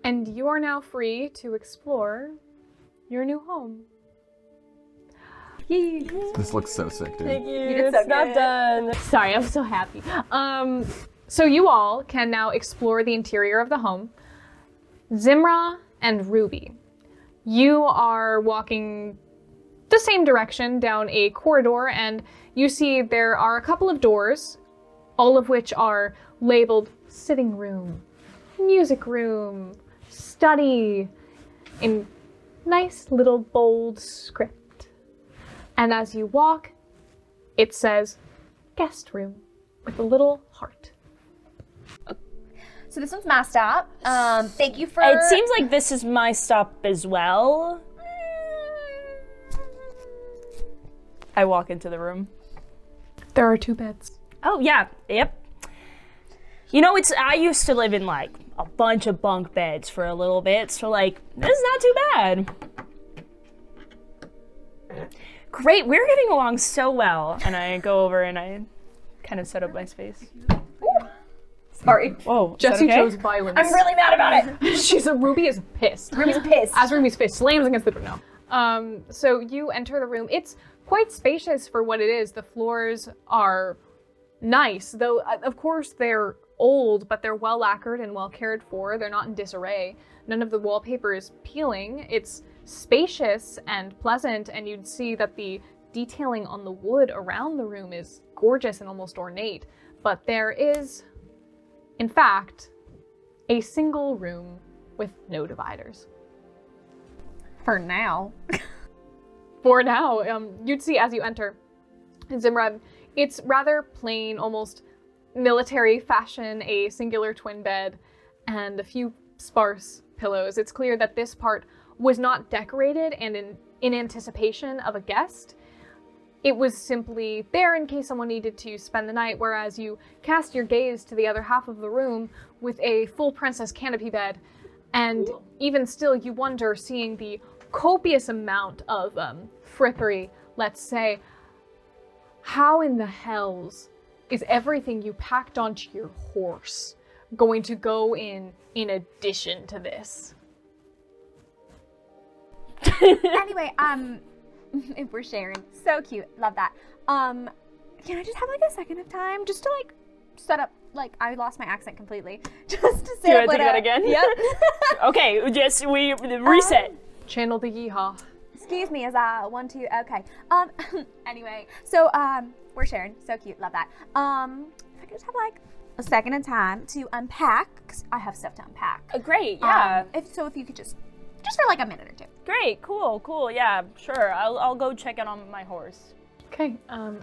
And you are now free to explore your new home. Yay. This looks so sick, dude. Thank you. It's so not done. Sorry, I'm so happy. So you all can now explore the interior of the home. Zimra and Ruby, you are walking the same direction down a corridor, and you see there are a couple of doors, all of which are labeled sitting room, music room, study, in nice little bold script. And as you walk, it says guest room with a little heart. So this one's my stop. Thank you for... It seems like this is my stop as well. I walk into the room. There are 2 beds. Oh, yeah. Yep. You know, I used to live in, like, a bunch of bunk beds for a little bit, so, like, this is not too bad. Great, we're getting along so well. And I go over and I kind of set up my space. Sorry. Whoa, Jessi okay? chose violence. I'm really mad about it. Ruby is pissed. Ruby's pissed. As Ruby's fist slams against the door. No. So you enter the room. It's quite spacious for what it is. The floors are nice, though of course they're old, but they're well lacquered and well cared for. They're not in disarray. None of the wallpaper is peeling. It's spacious and pleasant, and you'd see that the detailing on the wood around the room is gorgeous and almost ornate. But there is, in fact, a single room with no dividers. For now. For now, you'd see as you enter Zimra, it's rather plain, almost military fashion, a singular twin bed and a few sparse pillows. It's clear that this part was not decorated and in anticipation of a guest. It was simply there in case someone needed to spend the night, whereas you cast your gaze to the other half of the room with a full princess canopy bed, and even still you wonder, seeing the copious amount of frippery, let's say, how in the hells is everything you packed onto your horse going to go in addition to this? Anyway, if we're sharing, so cute, love that. Can I just have like a second of time just to like set up? Like, I lost my accent completely. Just to set Do you up. want to take that again? Yep. Okay, just we reset. Channel the yeehaw. Excuse me, as I 1, 2. Okay. Anyway, so we're sharing, so cute, love that. If I could just have like a second of time to unpack, because I have stuff to unpack. Great, yeah. If you could just for like a minute or 2. Great, cool, yeah, sure. I'll go check in on my horse. Okay,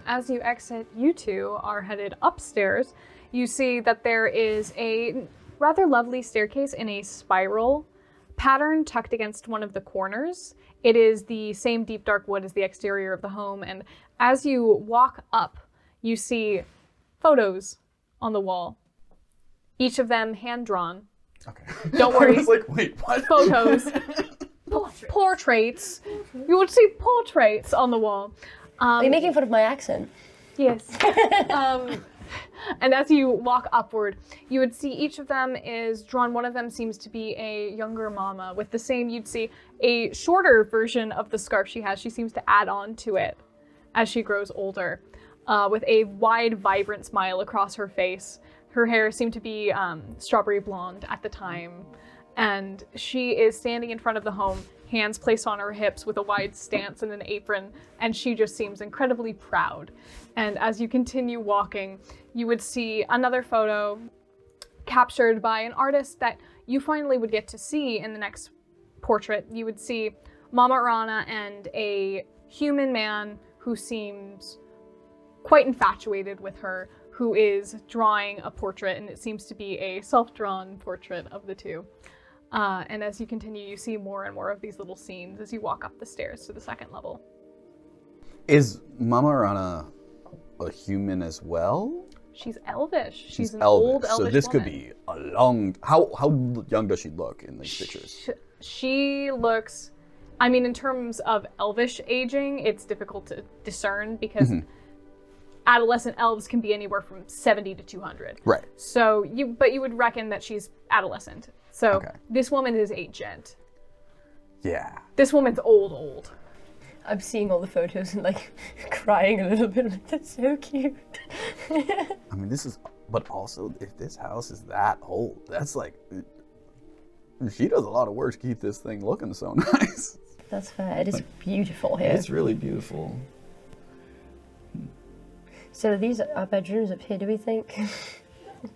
as you exit, you two are headed upstairs. You see that there is a rather lovely staircase in a spiral pattern tucked against one of the corners. It is the same deep dark wood as the exterior of the home, and as you walk up, you see photos on the wall. Each of them hand-drawn. Okay. Don't worry. I was like, wait, what? Photos. Portraits. You would see portraits on the wall. Are you making fun of my accent? Yes. And as you walk upward, you would see each of them is drawn. One of them seems to be a younger mama with the same, you'd see a shorter version of the scarf she has. She seems to add on to it as she grows older, with a wide, vibrant smile across her face. Her hair seemed to be strawberry blonde at the time. And she is standing in front of the home, hands placed on her hips with a wide stance and an apron, and she just seems incredibly proud. And as you continue walking, you would see another photo captured by an artist that you finally would get to see in the next portrait. You would see Mama Rana and a human man who seems quite infatuated with her, who is drawing a portrait, and it seems to be a self-drawn portrait of the two. And as you continue, you see more and more of these little scenes as you walk up the stairs to the second level. Is Mama Rana a human as well? She's elvish. She's an elvish. old elvish So this woman. could be a long... How young does she look in these pictures? She looks... I mean, in terms of elvish aging, it's difficult to discern because adolescent elves can be anywhere from 70 to 200. Right. So you would reckon that she's adolescent. So Okay. this woman is ancient. Yeah. This woman's old. I'm seeing all the photos and like crying a little bit. Like, that's so cute. I mean, but also, if this house is that old, that's like, she does a lot of work to keep this thing looking so nice. That's fair. It is beautiful here. It's really beautiful. So these are bedrooms up here, do we think?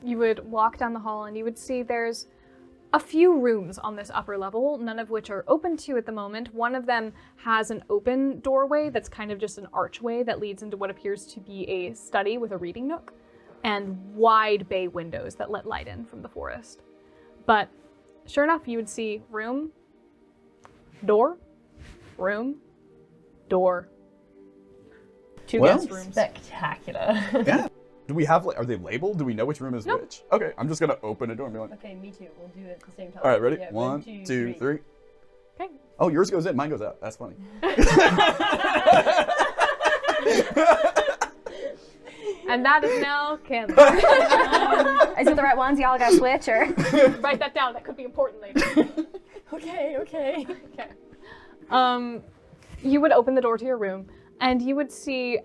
You would walk down the hall and you would see there's a few rooms on this upper level, none of which are open to you at the moment. One of them has an open doorway that's kind of just an archway that leads into what appears to be a study with a reading nook and wide bay windows that let light in from the forest. But sure enough, you would see room, door, room, door. Two guest rooms. Spectacular. Yeah. Do we have, are they labeled? Do we know which room is which? Okay, I'm just gonna open a door and be like, Okay, me too. We'll do it at the same time. all right, ready? Yeah, 1, 2, 3. Okay. Oh, yours goes in, mine goes out. That's funny. And that is now canon. Is it the right ones? Y'all gotta switch or? Write that down. That could be important later. Okay. You would open the door to your room, and you would see.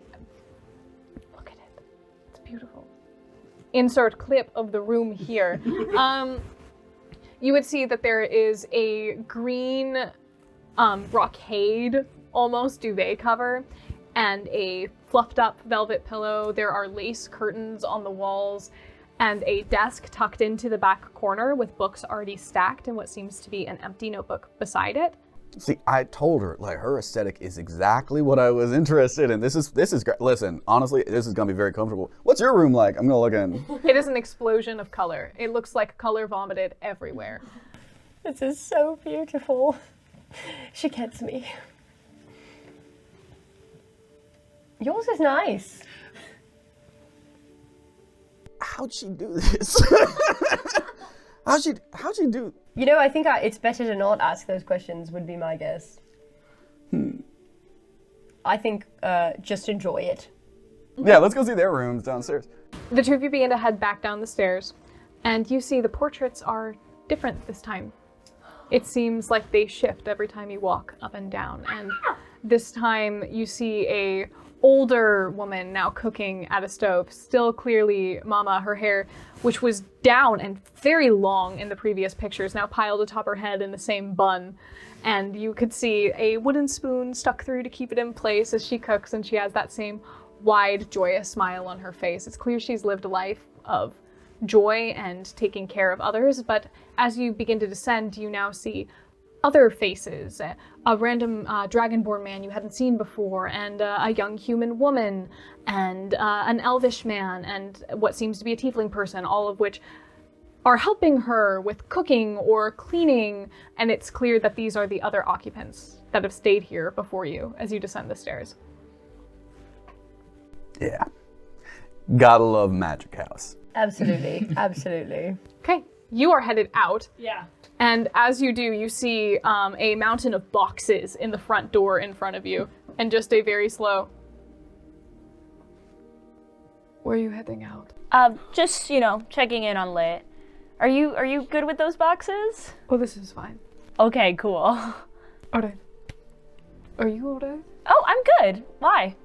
Look at it. It's beautiful. Insert clip of the room here. You would see that there is a green brocade, almost duvet cover, and a fluffed up velvet pillow. There are lace curtains on the walls, and a desk tucked into the back corner with books already stacked and what seems to be an empty notebook beside it. See, I told her, like, her aesthetic is exactly what I was interested in. This is great. Listen, honestly, this is gonna be very comfortable. What's your room like? I'm gonna look in. It is an explosion of color. It looks like color vomited everywhere. This is so beautiful. She gets me. Yours is nice. How'd she do this? How'd she do? You know, I think it's better to not ask those questions, would be my guess. I think just enjoy it. Yeah, let's go see their rooms downstairs. The two of you begin to head back down the stairs, and you see the portraits are different this time. It seems like they shift every time you walk up and down, and this time you see a older woman now cooking at a stove, still clearly mama, her hair, which was down and very long in the previous pictures, now piled atop her head in the same bun. And you could see a wooden spoon stuck through to keep it in place as she cooks, and she has that same wide, joyous smile on her face. It's clear she's lived a life of joy and taking care of others, but as you begin to descend, you now see other faces, a random dragonborn man you hadn't seen before, and a young human woman, and an elvish man, and what seems to be a tiefling person, all of which are helping her with cooking or cleaning, and it's clear that these are the other occupants that have stayed here before you as you descend the stairs. Yeah. Gotta love Magic House. Absolutely, absolutely. Okay, you are headed out. Yeah. And as you do, you see a mountain of boxes in the front door in front of you, and just a very slow. Where are you heading out? Just, checking in on Lit. Are you good with those boxes? Oh, this is fine. Okay, cool. Alright. Are you alright? Oh, I'm good. Why?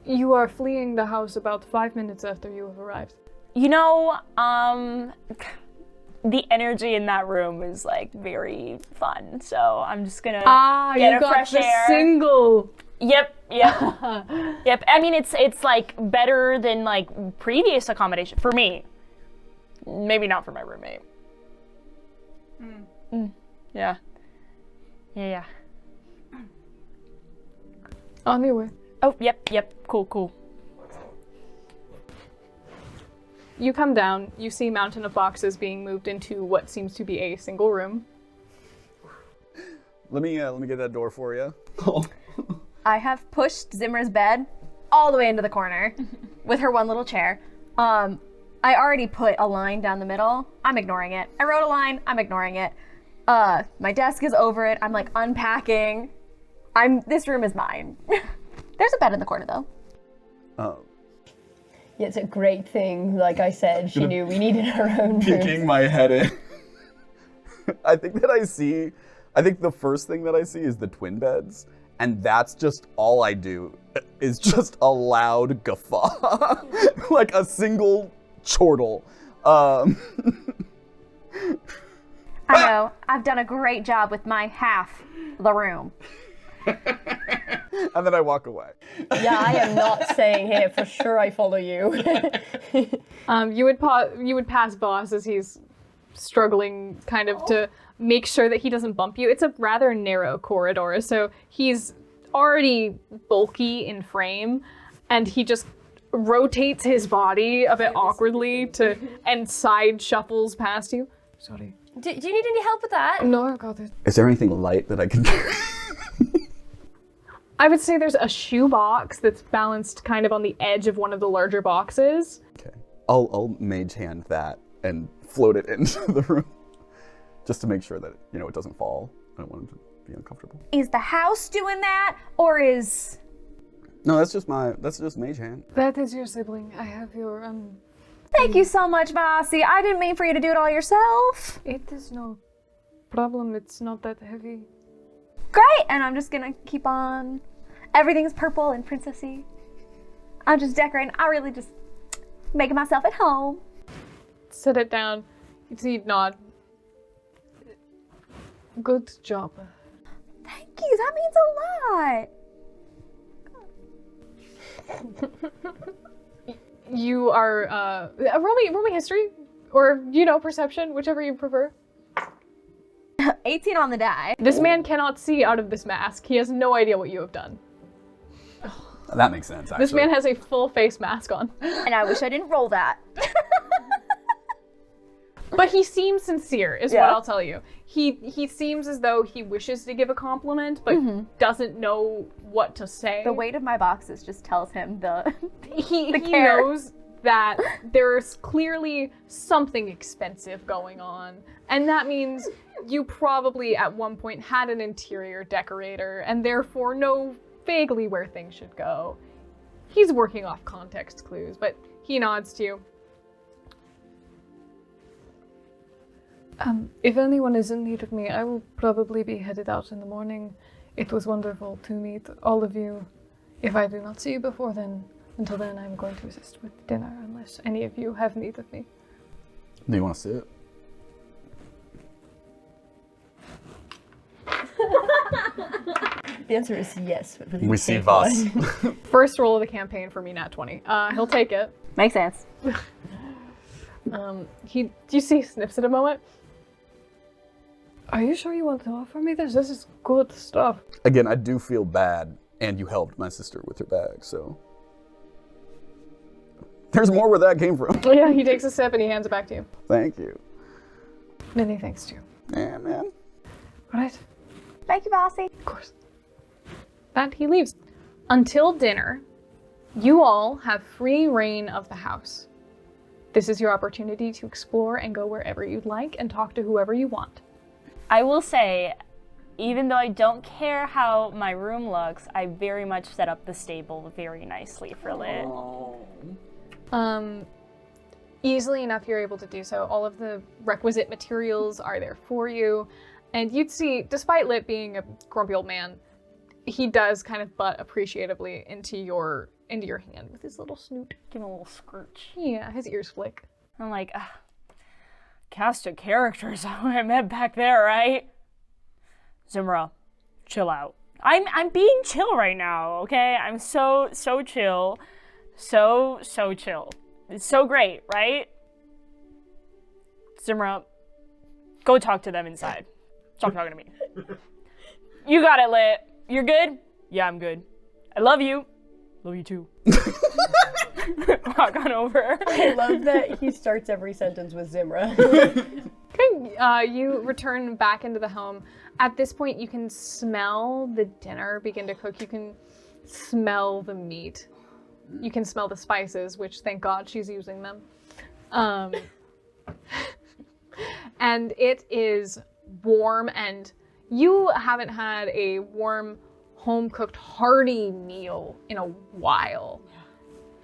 You are fleeing the house about 5 minutes after you have arrived. The energy in that room is like very fun, so I'm just gonna get you a got fresh the air. single. Yep. Yep. I mean, it's like better than like previous accommodation for me. Maybe not for my roommate. Yeah. On your way. Oh, yep. Cool. You come down, you see a mountain of boxes being moved into what seems to be a single room. Let me get that door for you. I have pushed Zimmer's bed all the way into the corner with her one little chair. I already put a line down the middle. I'm ignoring it. I wrote a line. I'm ignoring it. My desk is over it. I'm like unpacking. This room is mine. There's a bed in the corner though. Yeah, it's a great thing. Like I said, she knew we needed our own room. Peeking my head in. I think the first thing that I see is the twin beds, and that's just all I do, is just a loud guffaw. Like a single chortle. I know. I've done a great job with my half of the room. And then I walk away. Yeah, I am not staying here. For sure I follow you. You would pass Boss as he's struggling kind of to make sure that he doesn't bump you. It's a rather narrow corridor, so he's already bulky in frame, and he just rotates his body a bit awkwardly and side shuffles past you. Sorry. Do you need any help with that? No, I got it. Is there anything light that I can do? I would say there's a shoe box that's balanced kind of on the edge of one of the larger boxes. Okay. I'll mage hand that and float it into the room. Just to make sure that, it doesn't fall. I don't want him to be uncomfortable. Is the house doing that, or is... No, that's just mage hand. That is your sibling. I have your, Thank you so much, Bossy. I didn't mean for you to do it all yourself. It is no problem. It's not that heavy. Great, and I'm just gonna keep on. Everything's purple and princessy. I'm just decorating. I really just making myself at home. Set it down. You see, nod. Good job. Thank you. That means a lot. You are roll me history, or perception, whichever you prefer. 18 on the die. This man cannot see out of this mask. He has no idea what you have done. That makes sense, actually. This man has a full face mask on. And I wish I didn't roll that. But he seems sincere, is what I'll tell you. He seems as though he wishes to give a compliment, but doesn't know what to say. The weight of my boxes just tells him he care. knows that there's clearly something expensive going on, and that means you probably at one point had an interior decorator and therefore know vaguely where things should go. He's working off context clues, but he nods to you. If anyone is in need of me, I will probably be headed out in the morning. It was wonderful to meet all of you. If I do not see you before then, until then, I'm going to assist with dinner unless any of you have need of me. Do you want to sit? The answer is yes. But We see Voss. First roll of the campaign for me, nat 20. He'll take it. Makes sense. Do you see he sniffs at a moment? Are you sure you want to offer me this? This is good stuff. Again, I do feel bad, and you helped my sister with her bag, so... There's more where that came from. Yeah, he takes a sip and he hands it back to you. Thank you. Many thanks to you. Yeah, man. All right. Thank you, Bossy. Of course. And he leaves. Until dinner, you all have free reign of the house. This is your opportunity to explore and go wherever you'd like and talk to whoever you want. I will say, even though I don't care how my room looks, I very much set up the stable very nicely for Lit. Easily enough you're able to do so. All of the requisite materials are there for you. And you'd see, despite Lit being a grumpy old man, he does kind of butt appreciatively into your hand with his little snoot. Give him a little scritch. Yeah, his ears flick. I'm like, cast of characters I met back there, right? Zimra, chill out. I'm being chill right now, okay? I'm so chill. So chill. It's so great, right? Zimra, go talk to them inside. Stop talking to me. You got it, Lit. You're good? Yeah, I'm good. I love you. Love you too. Walk on over. I love that he starts every sentence with Zimra. Okay, you return back into the home. At this point, you can smell the dinner begin to cook. You can smell the meat. You can smell the spices, which thank God she's using them. And it is warm, and you haven't had a warm, home-cooked, hearty meal in a while.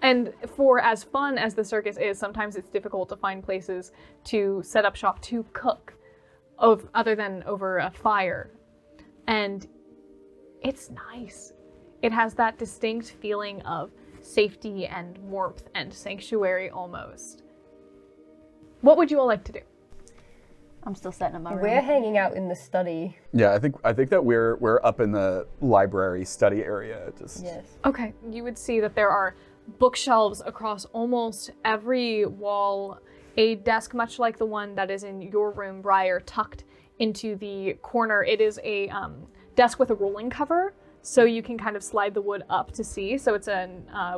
And for as fun as the circus is, sometimes it's difficult to find places to set up shop to cook, other than over a fire. And it's nice. It has that distinct feeling of safety and warmth and sanctuary almost. What would you all like to do? I'm still setting up my room. We're hanging out in the study. Yeah, I think that we're up in the library study area. Yes. Okay, you would see that there are bookshelves across almost every wall, a desk much like the one that is in your room, Briar, tucked into the corner. It is a desk with a rolling cover, so you can kind of slide the wood up to see. So it's a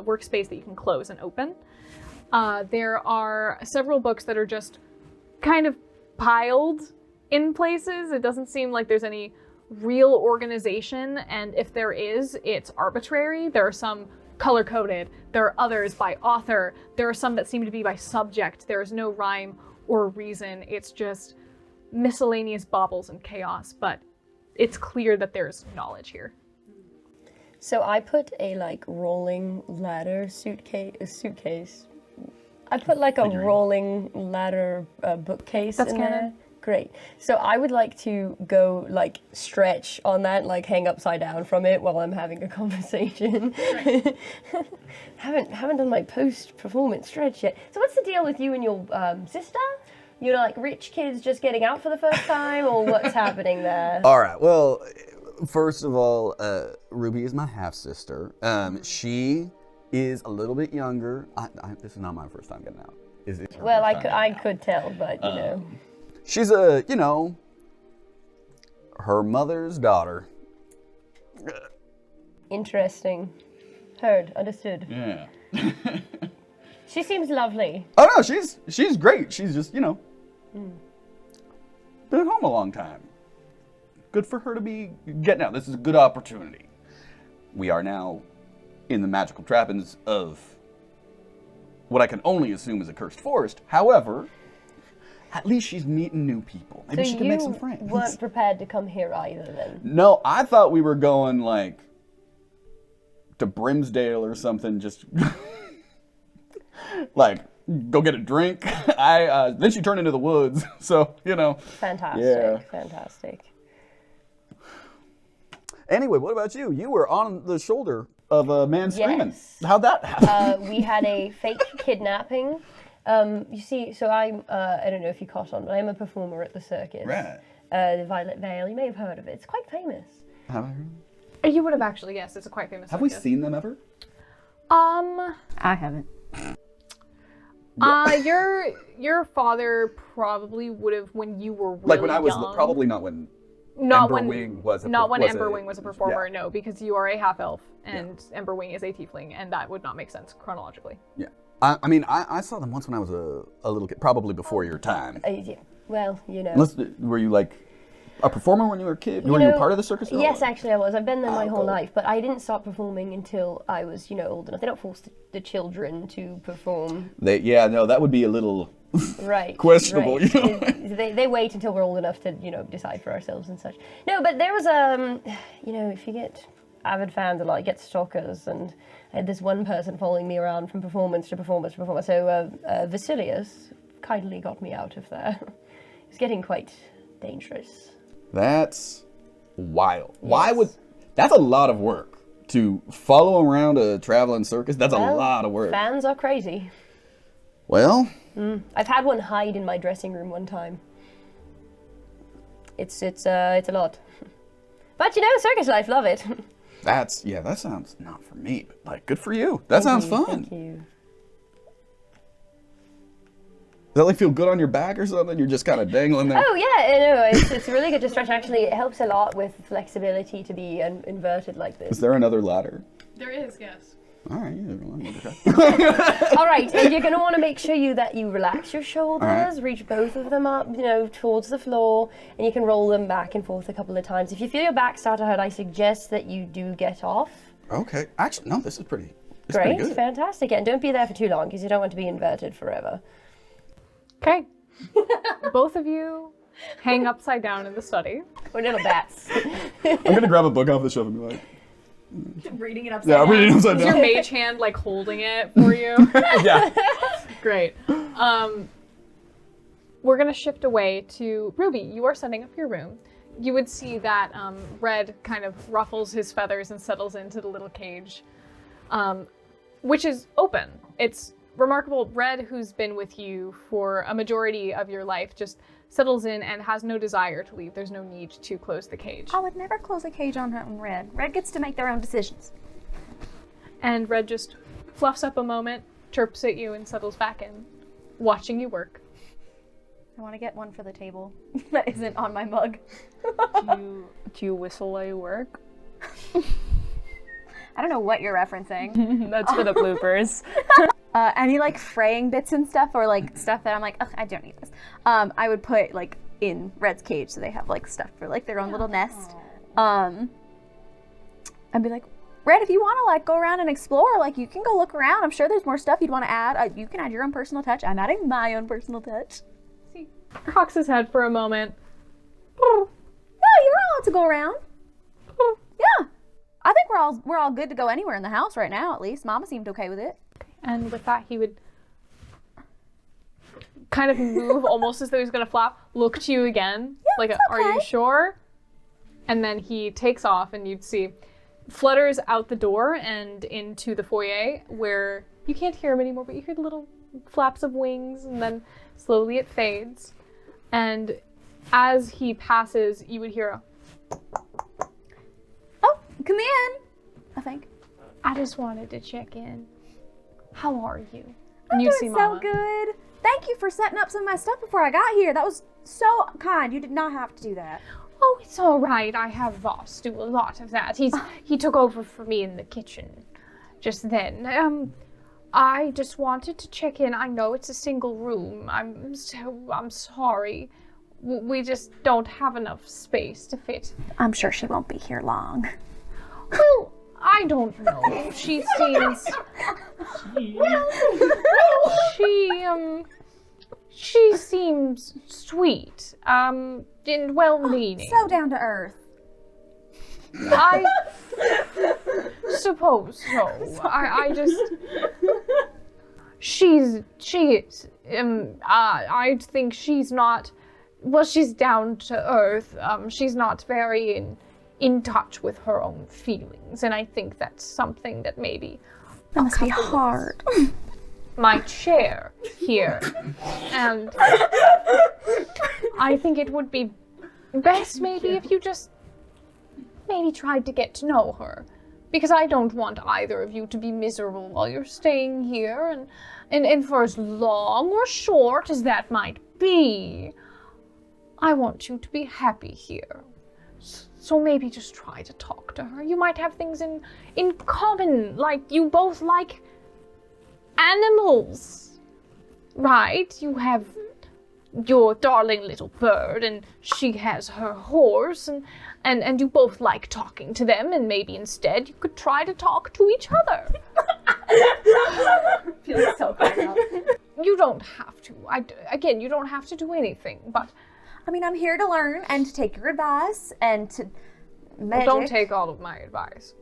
workspace that you can close and open. There are several books that are just kind of piled in places. It doesn't seem like there's any real organization, and if there is, it's arbitrary. There are some color-coded, there are others by author, there are some that seem to be by subject. There is no rhyme or reason. It's just miscellaneous baubles and chaos, but it's clear that there's knowledge here. So I put a like rolling ladder suitcase. I put like a rolling ladder bookcase in there. Great. So I would like to go like stretch on that, like hang upside down from it while I'm having a conversation. Right. haven't done my post-performance stretch yet. So what's the deal with you and your sister? You're like rich kids just getting out for the first time, or what's happening there? All right. Well, first of all, Ruby is my half sister. She is a little bit younger. This is not my first time getting out. Is it? Well, I could tell, but you know. She's her mother's daughter. Interesting. Heard. Understood. Yeah. She seems lovely. Oh no, she's great. She's just, been at home a long time. Good for her to be getting out. This is a good opportunity. We are now in the magical trappings of what I can only assume is a cursed forest. However, at least she's meeting new people. Maybe she can make some friends. You weren't prepared to come here either then? No, I thought we were going like to Brimsdale or something, just like go get a drink. Then she turned into the woods, so Fantastic. Yeah. Fantastic. Anyway, what about you? You were on the shoulder of a man screaming. Yes. How'd that happen? We had a fake kidnapping. You see, so I don't know if you caught on, but I'm a performer at the circus. Right. The Violet Veil, you may have heard of it. It's quite famous. Have I heard? You would have actually, yes, it's a quite famous Have we circus. seen them ever? I haven't. Your father probably would have when you were really Like when I was young. Probably not when Not Emberwing was a not when was a- Emberwing was a performer, yeah. no, because you are a half elf and Emberwing is a tiefling, and that would not make sense chronologically. Yeah. I mean, I saw them once when I was a little kid, probably before your time. Yeah. Well, Were you like a performer when you were a kid? Were you part of the circus at all? Yes, actually I was. I've been there my whole cool. life, but I didn't start performing until I was, old enough. They don't force the children to perform. That would be a little Right. questionable. Right. They wait until we're old enough to, decide for ourselves and such. No, but there was if you get avid fans a lot, you get stalkers, and I had this one person following me around from performance to performance to performance. So Vasilius kindly got me out of there. It was getting quite dangerous. That's wild. Yes. Why would... That's a lot of work. To follow around a traveling circus, that's a lot of work. Fans are crazy. Well... I've had one hide in my dressing room one time. It's a lot. But circus life, love it. that sounds not for me, but like, good for you. That sounds fun. Thank you. Does that like feel good on your back or something? You're just kind of dangling there. Oh yeah, it's really good to stretch. Actually, it helps a lot with flexibility to be inverted like Is this. there another ladder? There is, yes. All right, yeah, All right, and you're gonna want to make sure that you relax your shoulders, right. reach both of them up, towards the floor, and you can roll them back and forth a couple of times. If you feel your back start to hurt, I suggest that you do get off. Okay. Actually, no, this is pretty Great, good. fantastic, and don't be there for too long because you don't want to be inverted forever. Okay. Both of you hang upside down in the study. We're little bats. I'm going to grab a book off the shelf and be like, Reading it upside Yeah, down. reading upside Is your down. mage hand like holding it for you? Yeah. Great. We're gonna shift away to Ruby. You are setting up your room. You would see that Red kind of ruffles his feathers and settles into the little cage, which is open. It's remarkable. Red, who's been with you for a majority of your life, just settles in and has no desire to leave. There's no need to close the cage. I would never close a cage on Red. Red gets to make their own decisions. And Red just fluffs up a moment, chirps at you, and settles back in, watching you work. I want to get one for the table that isn't on my mug. Do you whistle while you work? I don't know what you're referencing. That's for the bloopers. Any like fraying bits and stuff, or like stuff that I'm like, ugh, I don't need this. I would put like in Red's cage, so they have like stuff for like their own little nest. I'd be like, Red, if you want to like go around and explore, like you can go look around. I'm sure there's more stuff you'd want to add. You can add your own personal touch. I'm adding my own personal touch. Cocks his head for a moment. No, you're allowed to go around. Yeah, I think we're all good to go anywhere in the house right now. At least Mama seemed okay with it. And with that, he would kind of move almost as though he's going to flap, look to you again, like, are you sure? And then he takes off, and you'd see flutters out the door and into the foyer, where you can't hear him anymore, but you hear the little flaps of wings, and then slowly it fades. And as he passes, you would hear a, Oh, come in. I think. I just wanted to check in. How are you? I'm And you doing see so Mama. good. Thank you for setting up some of my stuff before I got here. That was so kind. You did not have to do that. Oh, it's all right. I have Voss do a lot of that. He took over for me in the kitchen just then. I just wanted to check in. I know it's a single room. I'm sorry. We just don't have enough space to fit. I'm sure she won't be here long. Well, I don't know. She seems. She seems sweet. And well-meaning. So down to earth. I suppose so. I just. She is. I think she's not. Well, she's down to earth. She's not very in touch with her own feelings, and I think that's something that maybe. That must be hard. My chair here, and I think it would be best maybe if you just maybe tried to get to know her, because I don't want either of you to be miserable while you're staying here, and for as long or short as that might be, I want you to be happy here. So maybe just try to talk to her. You might have things in common, like you both like animals, right? You have your darling little bird, and she has her horse, and you both like talking to them, and maybe instead you could try to talk to each other. Feeling so fired up. You don't have to. Again, you don't have to do anything, but I mean, I'm here to learn and to take your advice and to magic. don't take all of my advice.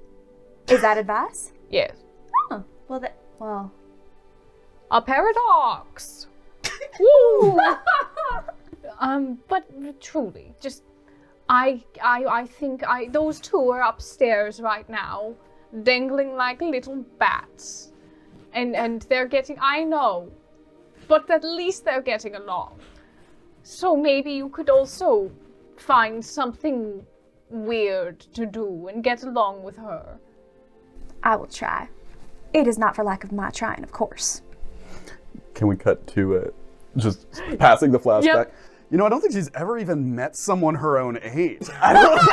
Is that advice? Yes. Oh, well. A paradox. Woo! But truly, just I think those two are upstairs right now, dangling like little bats, and they're getting. I know, but at least they're getting along. So maybe you could also find something weird to do and get along with her. I will try. It is not for lack of my trying, of course. Can we cut to just passing the flashback? Yep. You know, I don't think she's ever even met someone her own age. Absolutely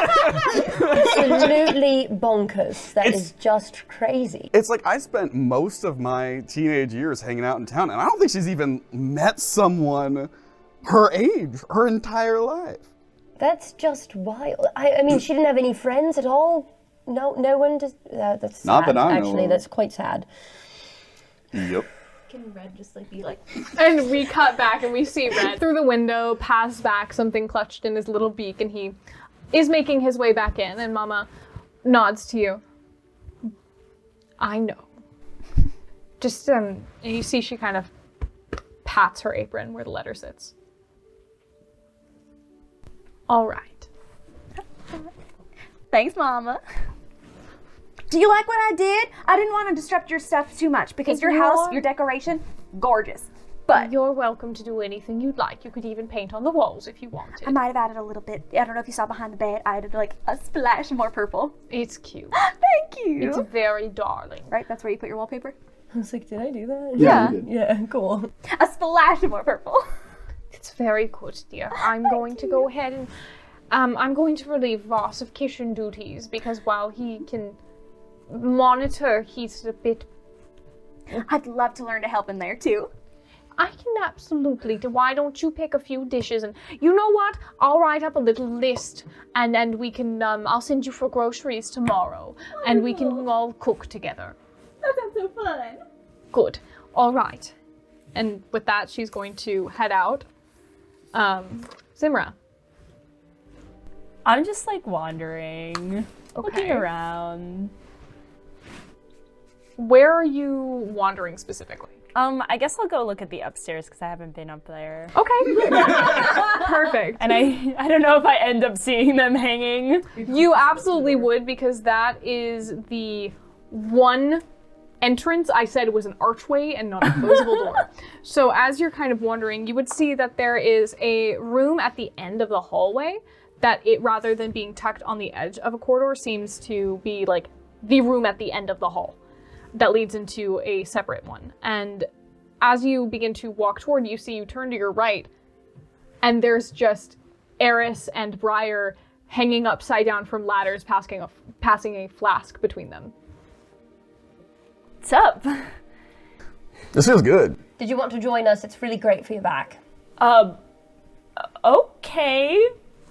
bonkers. That is just crazy. It's like I spent most of my teenage years hanging out in town, and I don't think she's even met someone her age her entire life. That's just wild. I mean, she didn't have any friends at all. No one does. That's sad, Not that I know actually. of. That's quite sad. Yep. Can Red just like be like, And we cut back and we see Red through the window, pass back something clutched in his little beak, and he is making his way back in, and Mama nods to you. I know. Just, and you see she kind of pats her apron where the letter sits. All right. Thanks, Mama. Do you like what I did? I didn't want to disrupt your stuff too much because your house, your decoration, gorgeous. But You're welcome to do anything you'd like. You could even paint on the walls if you wanted. I might have added a little bit. I don't know if you saw behind the bed. I added like a splash more purple. It's cute. Thank you. It's very darling. Right, that's where you put your wallpaper? I was like, did I do that? Yeah. You did. Yeah, cool. A splash more purple. It's very good, dear. I'm going to go ahead and I'm going to relieve Voss of kitchen duties because while he can monitor, he's a bit. I'd love to learn to help in there too. I can absolutely. Why don't you pick a few dishes and you know what? I'll write up a little list and then we can. I'll send you for groceries tomorrow and we can all cook together. That sounds so fun. Good. All right. And with that, she's going to head out. Zimra. I'm just like wandering, looking around. Where are you wandering specifically? I guess I'll go look at the upstairs because I haven't been up there. Okay. Perfect. And I don't know if I end up seeing them hanging. You absolutely would because that is the one entrance I said was an archway and not a closable door. So as you're kind of wandering, you would see that there is a room at the end of the hallway that it, rather than being tucked on the edge of a corridor, seems to be like the room at the end of the hall that leads into a separate one. And as you begin to walk toward, you turn to your right, and there's just Eris and Briar hanging upside down from ladders, passing a flask between them. What's up? This feels good. Did you want to join us? It's really great for your back. Okay.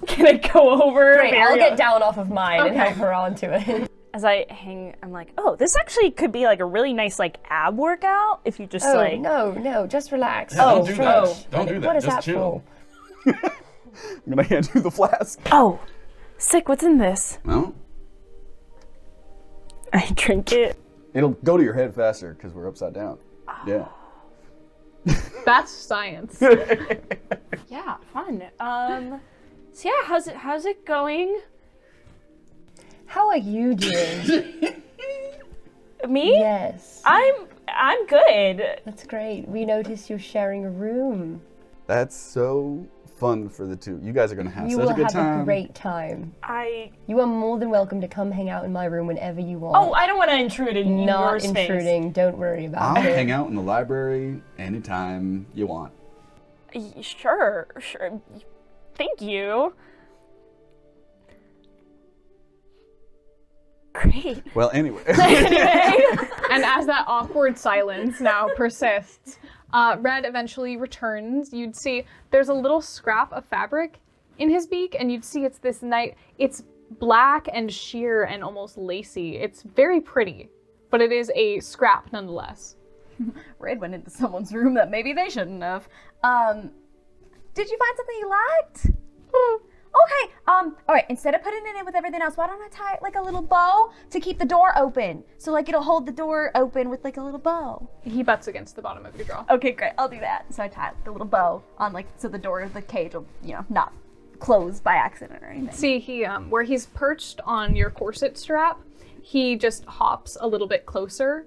Can I go over? Great, I'll get down off of mine and help her onto it. As I hang, I'm like, oh, this actually could be like a really nice like ab workout if you just Oh, like. no, just relax. Yeah, don't do that. Oh, Don't do that. What is Just that chill. for? I'm gonna hand you the flask. Oh, sick. What's in this? Well, I drink it. it'll go to your head faster because we're upside down. Yeah. That's science. Yeah, fun. So yeah, how's it going? How are you doing? Me? Yes. I'm good. That's great. We noticed you're sharing a room. That's so fun for the two. You guys are gonna have You such will a good have time. a great time. I You are more than welcome to come hang out in my room whenever you want. Oh, I don't want to intrude in your Not space. intruding. Don't worry about I'll it. hang out in the library anytime you want. Sure. Thank you. Great. Well, anyway. And as that awkward silence now persists, Red eventually returns. You'd see there's a little scrap of fabric in his beak, and you'd see it's black and sheer and almost lacy. It's very pretty, but it is a scrap nonetheless. Red went into someone's room that maybe they shouldn't have. Did you find something you liked? Okay, all right, instead of putting it in with everything else, why don't I tie it like a little bow to keep the door open? So like it'll hold the door open with like a little bow. He butts against the bottom of your draw. Okay, great, I'll do that. So I tie the little bow on like, so the door of the cage will, not close by accident or anything. See, he where he's perched on your corset strap, he just hops a little bit closer,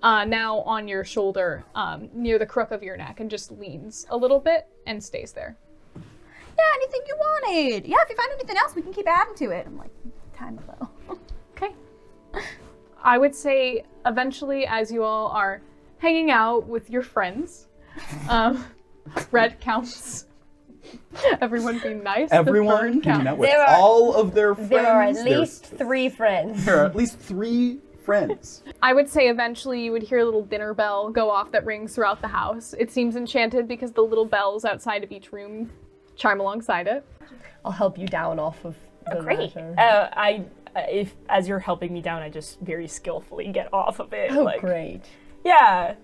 now on your shoulder, near the crook of your neck, and just leans a little bit and stays there. Yeah, anything you wanted. Yeah, if you find anything else, we can keep adding to it. I'm like, time the bow. Okay. I would say eventually, as you all are hanging out with your friends, Red counts. Everyone be nice. The Everyone bird hanging counts. out with There are- all of their friends. There are at least 3 friends. There are at least 3 friends. I would say eventually you would hear a little dinner bell go off that rings throughout the house. It seems enchanted because the little bells outside of each room chime alongside it. I'll help you down off of the Great. ladder. If as you're helping me down, I just very skillfully get off of it. Oh, like, great. Yeah.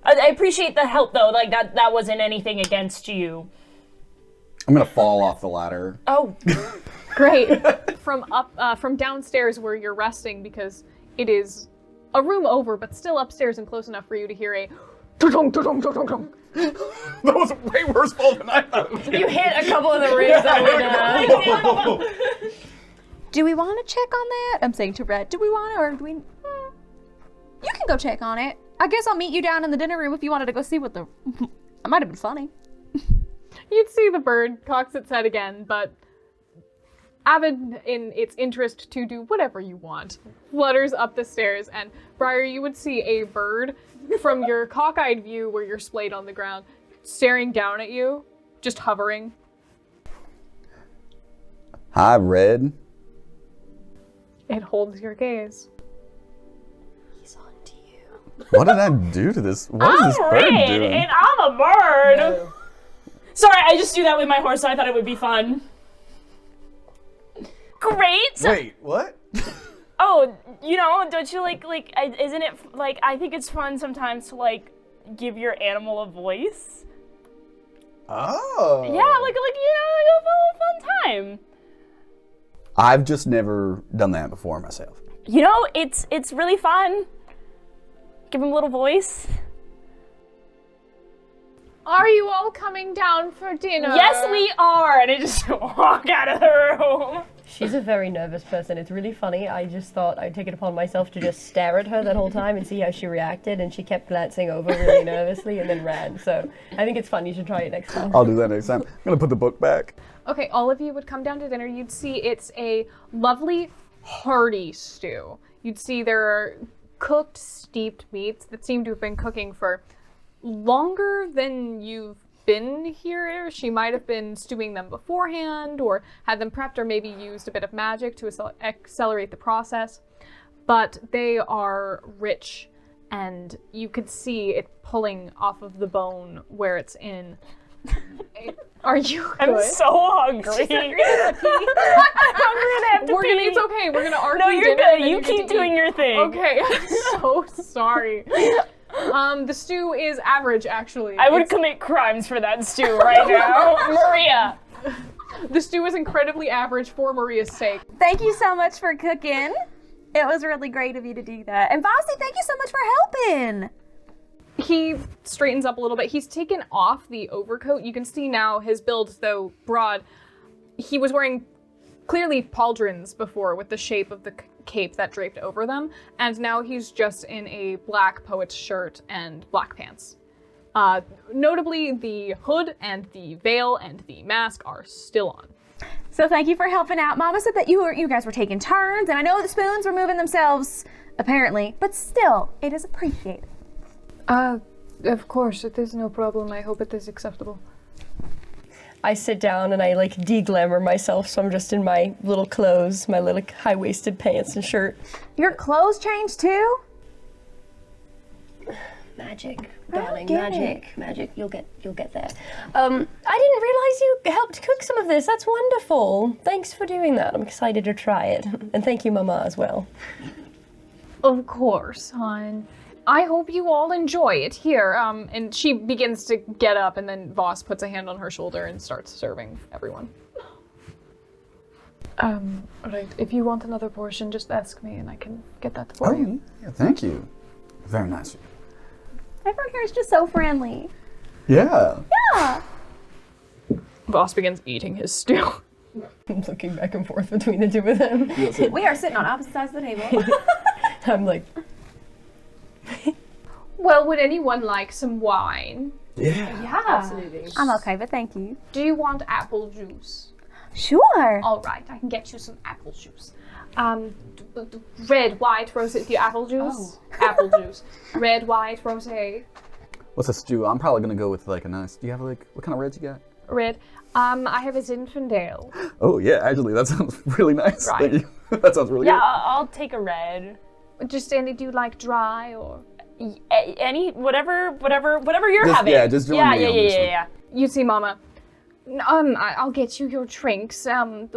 I appreciate the help though. Like that wasn't anything against you. I'm gonna fall off the ladder. Oh, Great. From downstairs where you're resting, because it is a room over, but still upstairs and close enough for you to hear a da-dong, da-dong, da-dong, da-dong. That was a way worse fall than I thought it was. You hit a couple of the rings on the window. Do we want to check on that? I'm saying to Red, do we want to, or do we... You can go check on it. I guess I'll meet you down in the dinner room if you wanted to go see what the... It might have been funny. You'd see the bird cocks its head again, but avid in its interest to do whatever you want, flutters up the stairs, and Briar, you would see a bird from your cockeyed view where you're splayed on the ground, staring down at you, just hovering. Hi, Red. It holds your gaze. He's on to you. What did I do to this? What is this bird Red, doing? and I'm a bird. No. Sorry, I just do that with my horse, so I thought it would be fun. Great. Wait, what? Oh, you know, don't you isn't it, I think it's fun sometimes to, give your animal a voice. Oh. Yeah, a little fun time. I've just never done that before myself. You know, it's really fun. Give him a little voice. Are you all coming down for dinner? Yes, we are, and I just walk out of the room. She's a very nervous person. It's really funny. I just thought I'd take it upon myself to just stare at her that whole time and see how she reacted, and she kept glancing over really nervously and then ran. So I think it's fun. You should try it next time. I'll do that next time. I'm gonna put the book back. Okay, all of you would come down to dinner. You'd see it's a lovely, hearty stew. You'd see there are cooked, steeped meats that seem to have been cooking for longer than you've been here. She might have been stewing them beforehand or had them prepped or maybe used a bit of magic to accelerate the process. But they are rich and you could see it pulling off of the bone where it's in. Are you good? I'm so hungry. I'm hungry and I have to pee. It's okay. We're gonna argue No, you're dinner good. and then You get keep to doing eat. your thing. Okay, I'm so sorry. The stew is average, actually. I would commit crimes for that stew right now. Maria. The stew is incredibly average for Maria's sake. Thank you so much for cooking. It was really great of you to do that. And Bossy, thank you so much for helping. He straightens up a little bit. He's taken off the overcoat. You can see now his build, though broad. He was wearing clearly pauldrons before with the shape of the cape that draped over them, and now he's just in a black poet's shirt and black pants. Notably, the hood and the veil and the mask are still on. So thank you for helping out. Mama said that you guys were taking turns, and I know the spoons were moving themselves, apparently, but still, it is appreciated. Of course, it is no problem. I hope it is acceptable. I sit down and I de-glamour myself, so I'm just in my little clothes, my little high-waisted pants and shirt. Your clothes changed too? Magic, I don't darling, get magic. You'll get there. I didn't realize you helped cook some of this. That's wonderful. Thanks for doing that. I'm excited to try it, and thank you, Mama, as well. Of course, hon. I hope you all enjoy it here. And she begins to get up, and then Voss puts a hand on her shoulder and starts serving everyone. Right. If you want another portion, just ask me, and I can get that for you. Yeah, thank you. Very nice. Everyone here is just so friendly. Yeah. Yeah. Voss begins eating his stew. I'm looking back and forth between the two of them. We are sitting on opposite sides of the table. I'm like, Well, would anyone like some wine? Yeah. Yeah. absolutely. I'm okay, but thank you. Do you want apple juice? Sure. All right, I can get you some apple juice. Red, white, rosé. Do you apple juice? Apple juice. Red, white, rosé. What's a stew? I'm probably gonna go with a nice. Do you have what kind of reds you got? Red. I have a Zinfandel. Oh yeah, actually that sounds really nice. Right. Thank you. That sounds really Yeah, good. I'll take a red. Just any, do you like dry or? Any, whatever you're Just- having. yeah, just join me on this one. Yeah. You see, Mama. I'll get you your drinks. All of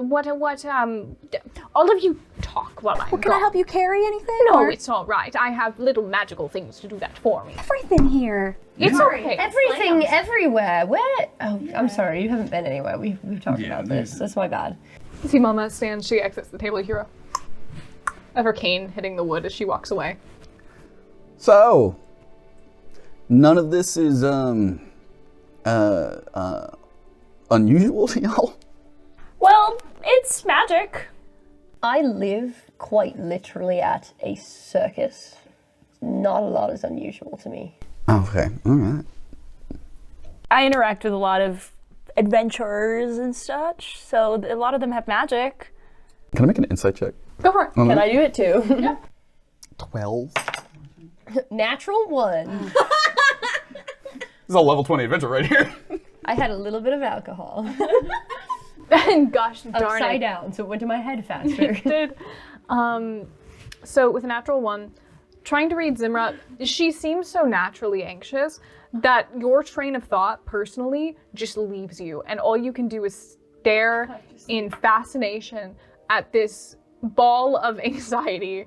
you talk while I'm Can I gone. help you carry anything? No, or- it's all right. I have little magical things to do that for me. everything here. It's okay. Everything, everywhere. Where? Oh, I'm sorry. You haven't been anywhere. We've talked about this. That's my bad. You see, Mama stands. She exits the table. You hear of her cane hitting the wood as she walks away. So, none of this is unusual to y'all? Well, it's magic. I live quite literally at a circus. Not a lot is unusual to me. Okay, all right. I interact with a lot of adventurers and such, so a lot of them have magic. Can I make an insight check? Go for it. Can I do it too? 12. Natural 1. This is a level 20 adventure right here. I had a little bit of alcohol. And gosh darn Upside it. down, so it went to my head faster. Did. So with a natural 1, trying to read Zimra, she seems so naturally anxious that your train of thought personally just leaves you, and all you can do is stare in fascination at this ball of anxiety.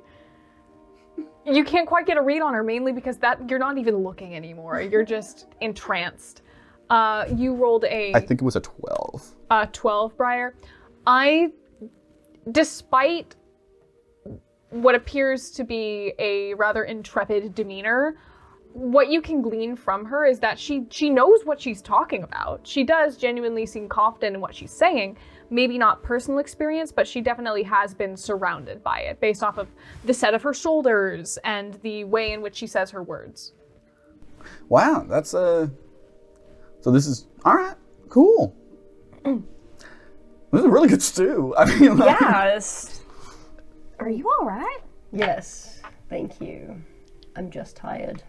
You can't quite get a read on her, mainly because that you're not even looking anymore. You're just entranced. You rolled a I think it was a 12. 12, Briar. Despite what appears to be a rather intrepid demeanor, what you can glean from her is that she knows what she's talking about. She does genuinely seem confident in what she's saying. Maybe not personal experience, but she definitely has been surrounded by it based off of the set of her shoulders and the way in which she says her words. Wow, that's so this is, all right, cool. This is a really good stew. I mean, like, Yes. Are you all right? Yes, thank you. I'm just tired.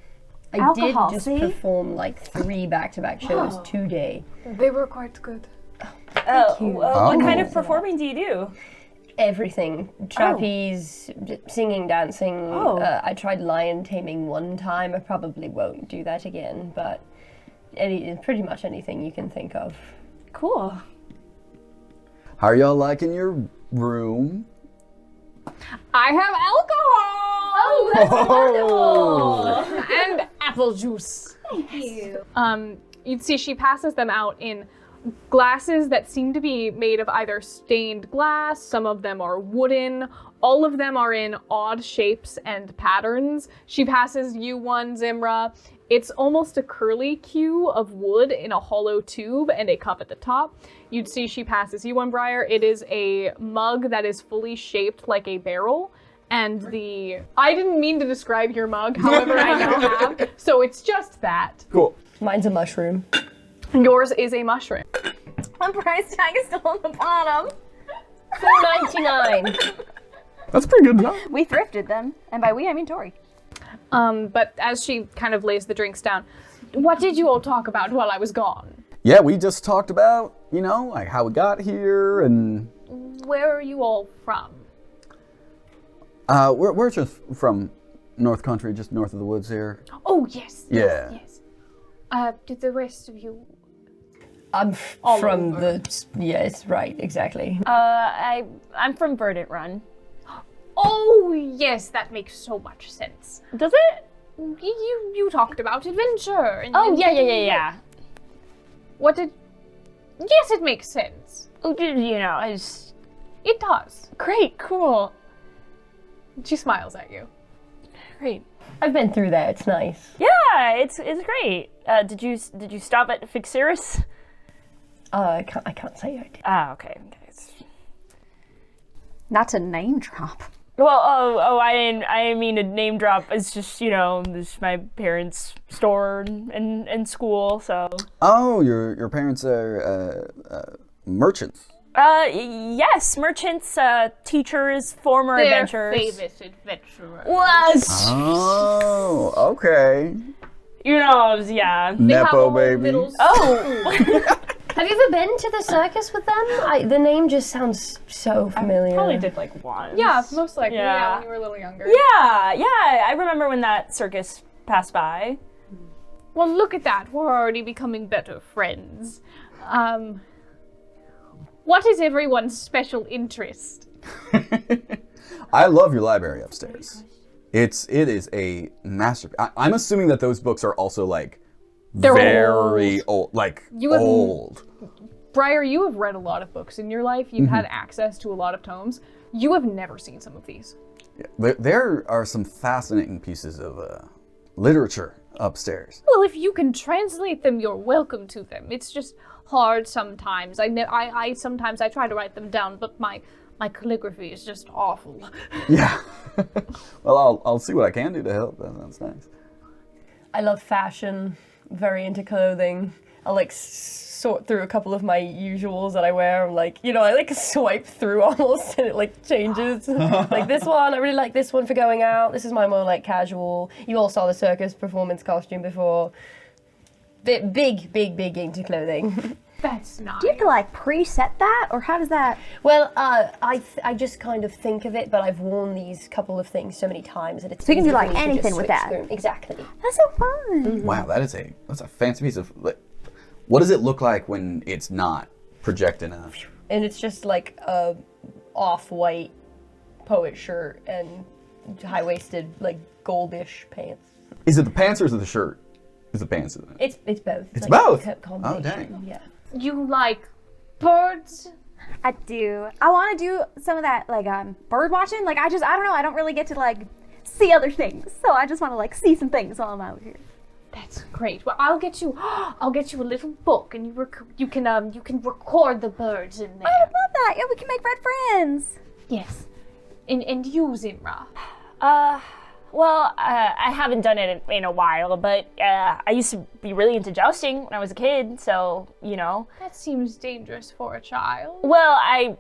I Alcohol, did just see? perform like 3 back-to-back shows today. They were quite good. What kind of performing do you do? Everything. Trapeze, singing, dancing. Oh. I tried lion taming one time. I probably won't do that again, but pretty much anything you can think of. Cool. how are y'all liking your room? I have alcohol! Oh, that's wonderful! And apple juice. Thank you. You'd see she passes them out in glasses that seem to be made of either stained glass, some of them are wooden, all of them are in odd shapes and patterns. She passes you one, Zimra. It's almost a curly cue of wood in a hollow tube and a cup at the top. You'd see she passes you one, Briar. It is a mug that is fully shaped like a barrel. And I didn't mean to describe your mug, however, I now have. So it's just that. Cool. Mine's a mushroom. Yours is a mushroom. My price tag is still on the bottom. $4.99. That's a pretty good job. We thrifted them, and by we I mean Tory. But as she kind of lays the drinks down, what did you all talk about while I was gone? Yeah, we just talked about, like how we got here and Where are you all from? we're just from North Country, just north of the woods here. Oh, yes. Yeah. Yes. Did the rest of you... I'm All from over. yes, right, exactly. I'm from Verdant Run. Oh, yes, that makes so much sense. Does it? You talked about adventure. And Oh, yeah. What did... Yes, it makes sense. Oh, I just... It does. Great, cool. She smiles at you. Great. I've been through that. It's nice. Yeah, it's great. Did you stop at Fixeris? I can't say I did. Ah, okay. Not to name drop. Well, I didn't mean to name drop. It's just, this is my parents' store and school, so. Oh, your parents are merchants. Yes, merchants, teachers, former Their adventurers. famous adventurer. Was, Oh, okay. yeah. They have a Nepo whole baby. little Oh, Have you ever been to the circus with them? The name just sounds so familiar. probably did like once. Yeah, most likely. Yeah. Yeah. When you were a little younger. Yeah, I remember when that circus passed by. Well, look at that. We're already becoming better friends. What is everyone's special interest? I love your library upstairs. It is a masterpiece. I'm assuming that those books are also like They're very old, like You have- old. Briar, you have read a lot of books in your life. You've had access to a lot of tomes. You have never seen some of these. Yeah, there are some fascinating pieces of literature upstairs. Well, if you can translate them, you're welcome to them. It's just hard sometimes. I sometimes I try to write them down, but my calligraphy is just awful. Yeah. Well, I'll see what I can do to help. That's nice. I love fashion, very into clothing. I'll like sort through a couple of my usuals that I wear. I'm like, I like swipe through almost and it like changes. Like this one, I really like this one for going out. This is my more like casual. You all saw the circus performance costume before. Big into clothing. That's nice. Do you have to like preset that, or how does that? Well, I just kind of think of it, but I've worn these couple of things so many times that it's So you can easy do, for like, me to just anything with switch that. through. Exactly. That's so fun. Wow, that's a fancy piece of. What does it look like when it's not projecting out? And it's just like a off-white poet shirt and high-waisted, like goldish pants. Is it the pants or is it the shirt? Is the pants? It's both. It's like both? a combination. Oh, dang. Yeah. You like birds? I do. I want to do some of that, like, bird watching. Like, I don't know. I don't really get to, like, see other things. So I just want to, like, see some things while I'm out here. That's great. Well, I'll get you a little book, and you can record the birds in there. I would love that. Yeah, we can make red friends. Yes. And you, Zimra. Well, I haven't done it in a while, but I used to be really into jousting when I was a kid, so, That seems dangerous for a child. Well, I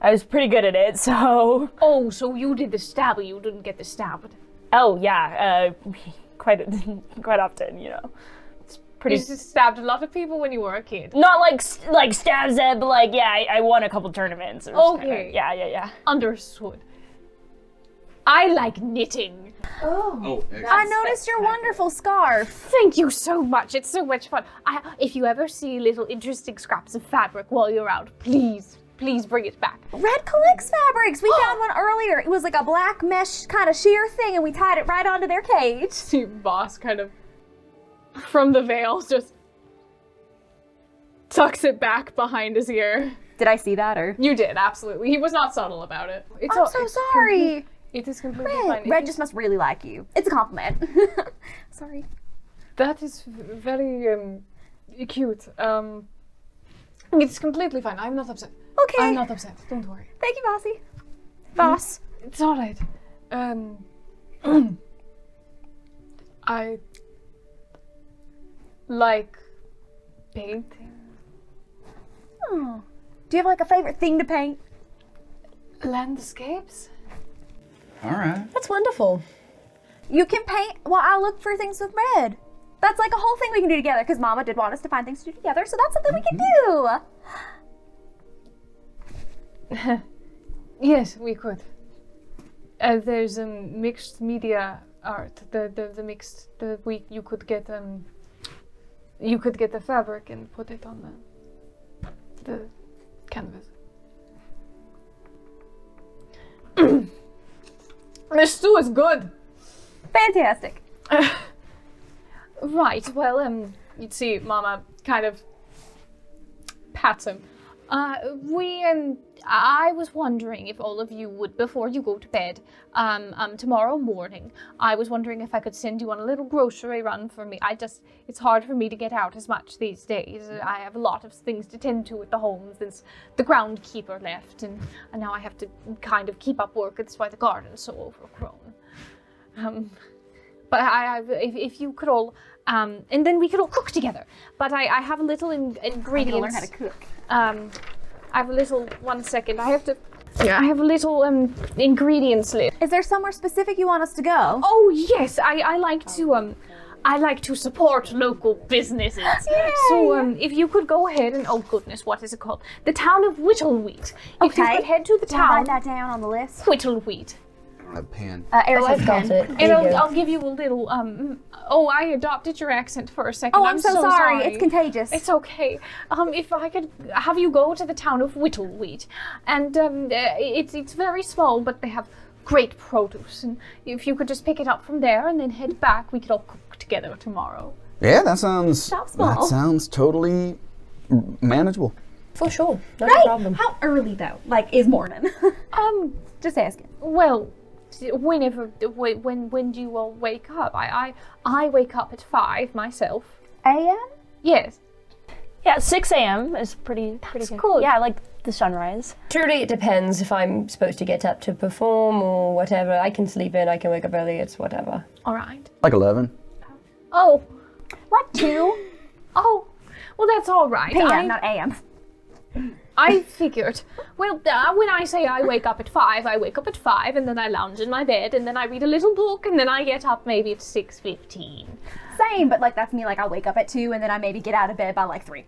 was pretty good at it, so... Oh, so you did the stab, but you didn't get the stabbed. Oh, yeah, quite often, It's pretty... You just stabbed a lot of people when you were a kid. Not like stab Zeb, but like, yeah, I won a couple tournaments. It was Okay. Yeah. Understood. I like knitting. Oh, I noticed your wonderful scarf. Thank you so much. It's so much fun. If you ever see little interesting scraps of fabric while you're out, please bring it back. Red collects fabrics. We found one earlier. It was like a black mesh kind of sheer thing, and we tied it right onto their cage. See Boss kind of, from the veil, just tucks it back behind his ear. Did I see that, or? You did, absolutely. He was not subtle about it. I'm so sorry. It is completely fine. Red just must really like you. It's a compliment. Sorry. That is very cute. It's completely fine. I'm not upset. Okay. I'm not upset. Don't worry. Thank you, Bossy. Boss. It's all right. I like painting. Oh. Do you have like a favorite thing to paint? Landscapes. All right. That's wonderful. You can paint while I look for things with red. That's like a whole thing we can do together because Mama did want us to find things to do together, so that's something we can do. Yes, we could. There's mixed media art. You could get the fabric and put it on the canvas. This stew is good. Fantastic. Right. Well, you'd see Mama kind of pats him. I was wondering if all of you would, before you go to bed, tomorrow morning, I was wondering if I could send you on a little grocery run for me. It's hard for me to get out as much these days. I have a lot of things to tend to at the home since the groundkeeper left, and now I have to kind of keep up work. That's why the garden's so overgrown. But if you could all, and then we could all cook together. But I have a little ingredients. learn how to cook. I have a little, 1 second, I have a little ingredients list. Is there somewhere specific you want us to go? Oh yes, I like to support local businesses. Yay! So if you could go ahead and, oh goodness, what is it called? The town of Whittleweed. If you Okay. could head to the Can I town, write that down on the list? Whittleweed. A pen. Eris has I've got pen. it. And There you go. I'll give you a little, I adopted your accent for a second. Oh, I'm so sorry. It's contagious. It's okay. If I could have you go to the town of Whittleweed, and it's very small, but they have great produce. And if you could just pick it up from there and then head back, we could all cook together tomorrow. Yeah, that sounds. Stop small. That sounds totally manageable. For sure. Not a Right? problem. How early though? Like, is morning? Just asking. Well, when do you all wake up? I wake up at 5 myself. AM? Yes. Yeah, 6 a.m. is pretty good. good. Yeah, like the sunrise. Truly, it depends if I'm supposed to get up to perform or whatever. I can sleep in, I can wake up early, it's whatever. All right. Like 11. Oh. Like 2 Oh. Well, that's all right. PM, not AM. I figured. Well, when I say I wake up at 5, I wake up at 5, and then I lounge in my bed, and then I read a little book, and then I get up maybe at 6:15. Same, but like that's me. Like I'll wake up at 2, and then I maybe get out of bed by like 3.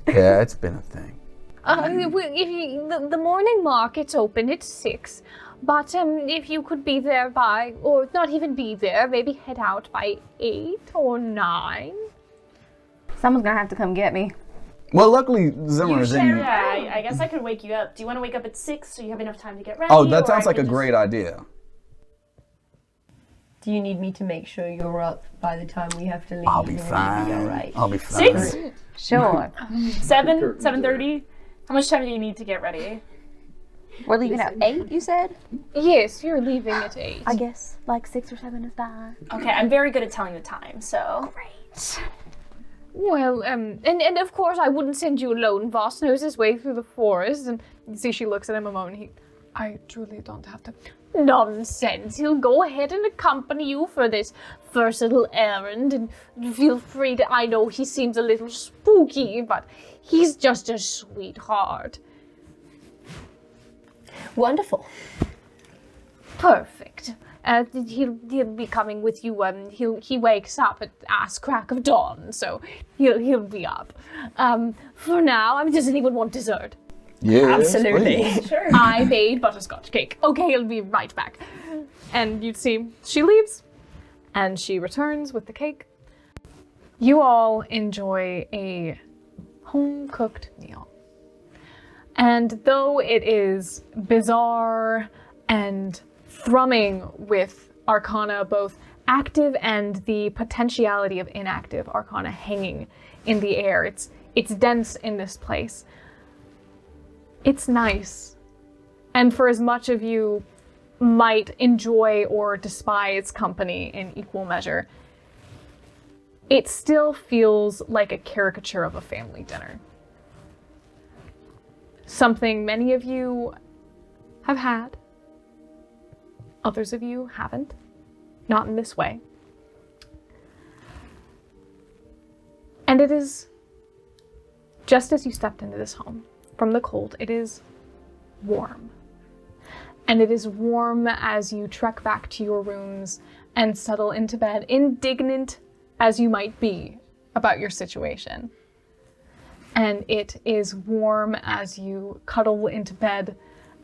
Yeah, it's been a thing. The morning market's open at 6, but if you could be there by, or not even be there, maybe head out by 8 or 9. Someone's gonna have to come get me. Well, luckily Zimmer's in. Yeah, I guess I could wake you up. Do you want to wake up at 6 so you have enough time to get ready? Oh, that or sounds I like a could great idea. Do you need me to make sure you're up by the time we have to leave? I'll be or will you fine. all right? I'll be fine. 6? Sure. 7:30? How much time do you need to get ready? We're leaving at 8, you said? Yes, you're leaving at 8. I guess like 6 or 7 is fine. Okay, I'm very good at telling the time, so. Great. Well, and of course I wouldn't send you alone. Voss knows his way through the forest, and you see she looks at him a moment. I truly don't have to. Nonsense. He'll go ahead and accompany you for this first little errand, and feel free to. I know he seems a little spooky, but he's just a sweetheart. Wonderful. Perfect. He'll be coming with you. He wakes up at ass crack of dawn, so he'll be up. For now, does anyone want dessert? Yes, Absolutely. please. Sure. I made butterscotch cake. Okay, I'll be right back. And you'd see she leaves, and she returns with the cake. You all enjoy a home-cooked meal. And though it is bizarre and thrumming with arcana, both active and the potentiality of inactive arcana hanging in the air, it's dense in this place. It's nice. And for as much of you might enjoy or despise company in equal measure, it still feels like a caricature of a family dinner. Something many of you have had. Others of you haven't. Not in this way. And it is, just as you stepped into this home, from the cold, it is warm. And it is warm as you trek back to your rooms and settle into bed, indignant as you might be about your situation. And it is warm as you cuddle into bed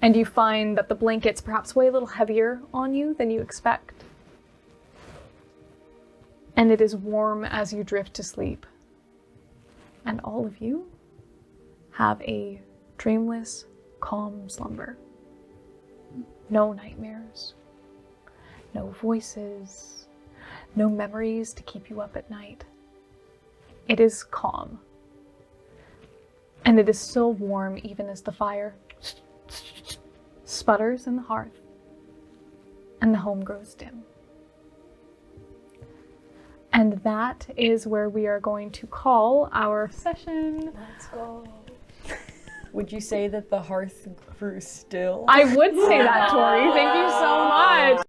and you find that the blankets perhaps weigh a little heavier on you than you expect. And it is warm as you drift to sleep. And all of you have a dreamless, calm slumber. No nightmares, no voices, no memories to keep you up at night. It is calm. And it is still warm even as the fire sputters in the hearth and the home grows dim. And that is where we are going to call our session. Let's go. Would you say that the hearth grew still? I would say that, Tori. Thank you so much.